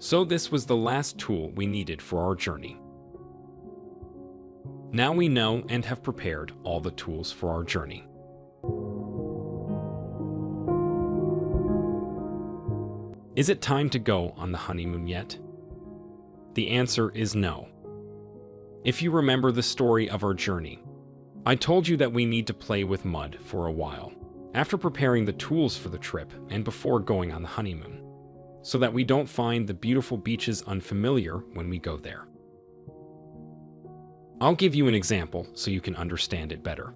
So this was the last tool we needed for our journey. Now we know and have prepared all the tools for our journey. Is it time to go on the honeymoon yet? The answer is no. If you remember the story of our journey, I told you that we need to play with mud for a while, after preparing the tools for the trip and before going on the honeymoon, so that we don't find the beautiful beaches unfamiliar when we go there. I'll give you an example so you can understand it better.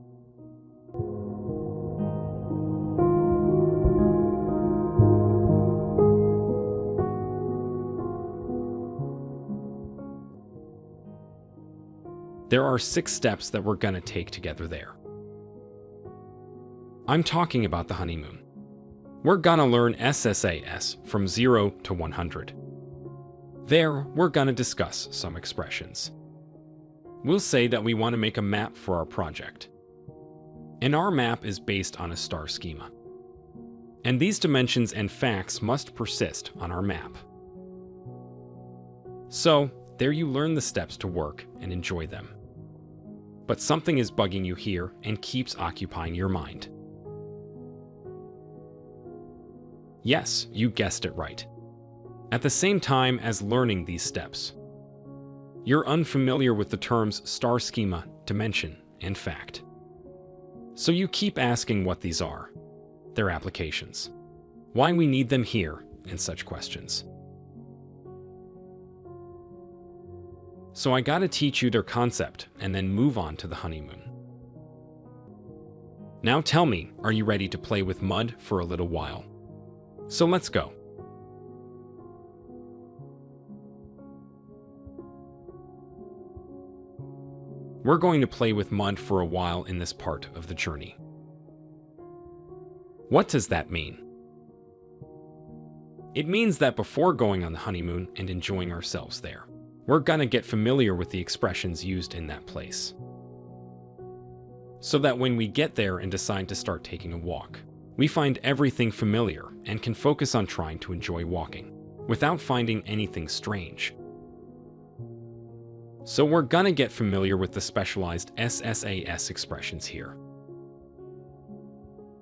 There are 6 steps that we're gonna take together there. I'm talking about the honeymoon. We're gonna learn SSAS from 0 to 100. There, we're gonna discuss some expressions. We'll say that we want to make a map for our project. And our map is based on a star schema. And these dimensions and facts must persist on our map. So, there you learn the steps to work and enjoy them. But something is bugging you here and keeps occupying your mind. Yes, you guessed it right. At the same time as learning these steps, you're unfamiliar with the terms star schema, dimension, and fact. So you keep asking what these are, their applications, why we need them here, and such questions. So I gotta teach you their concept and then move on to the honeymoon. Now tell me, are you ready to play with mud for a little while? So let's go. We're going to play with mud for a while in this part of the journey. What does that mean? It means that before going on the honeymoon and enjoying ourselves there, we're gonna get familiar with the expressions used in that place. So that when we get there and decide to start taking a walk, we find everything familiar and can focus on trying to enjoy walking without finding anything strange. So we're gonna get familiar with the specialized SSAS expressions here.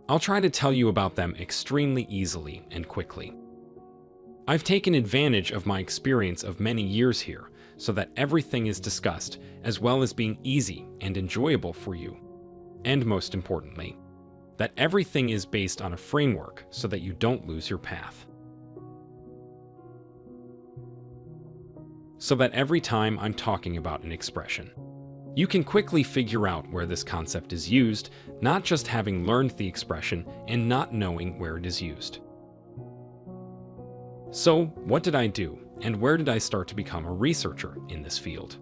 I'll try to tell you about them extremely easily and quickly. I've taken advantage of my experience of many years here so that everything is discussed as well as being easy and enjoyable for you. And most importantly, that everything is based on a framework so that you don't lose your path. So that every time I'm talking about an expression, you can quickly figure out where this concept is used, not just having learned the expression and not knowing where it is used. So, what did I do, and where did I start to become a researcher in this field?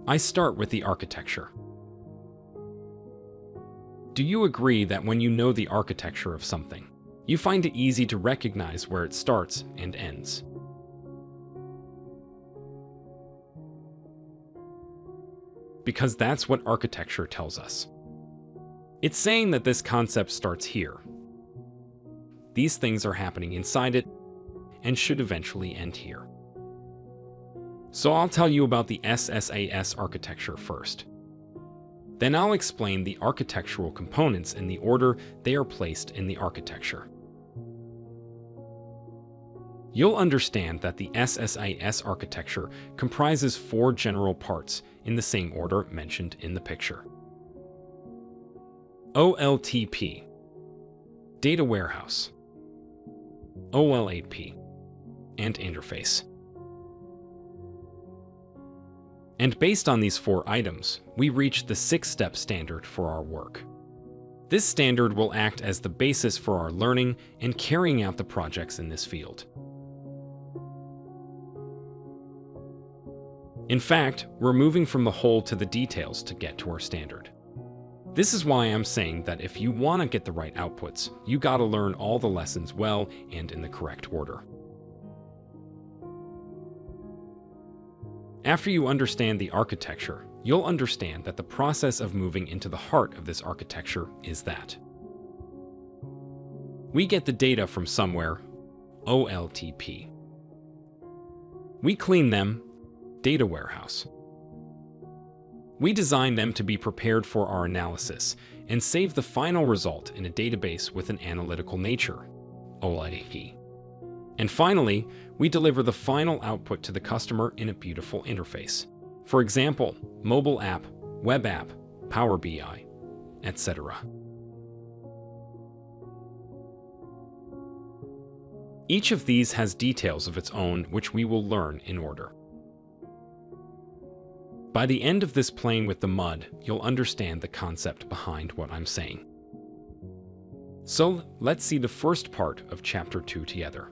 I start with the architecture. Do you agree that when you know the architecture of something, you find it easy to recognize where it starts and ends? Because that's what architecture tells us. It's saying that this concept starts here. These things are happening inside it and should eventually end here. So I'll tell you about the SSAS architecture first. Then I'll explain the architectural components in the order they are placed in the architecture. You'll understand that the SSAS architecture comprises 4 general parts in the same order mentioned in the picture. OLTP, Data Warehouse, OLAP, and Interface. And based on these 4 items, we reached the 6-step standard for our work. This standard will act as the basis for our learning and carrying out the projects in this field. In fact, we're moving from the whole to the details to get to our standard. This is why I'm saying that if you want to get the right outputs, you gotta learn all the lessons well and in the correct order. After you understand the architecture, you'll understand that the process of moving into the heart of this architecture is that we get the data from somewhere, OLTP. We clean them, data warehouse. We design them to be prepared for our analysis and save the final result in a database with an analytical nature, OLTP. And finally, we deliver the final output to the customer in a beautiful interface. For example, mobile app, web app, Power BI, etc. Each of these has details of its own which we will learn in order. By the end of this playing with the mud, you'll understand the concept behind what I'm saying. So let's see the first part of Chapter 2 together.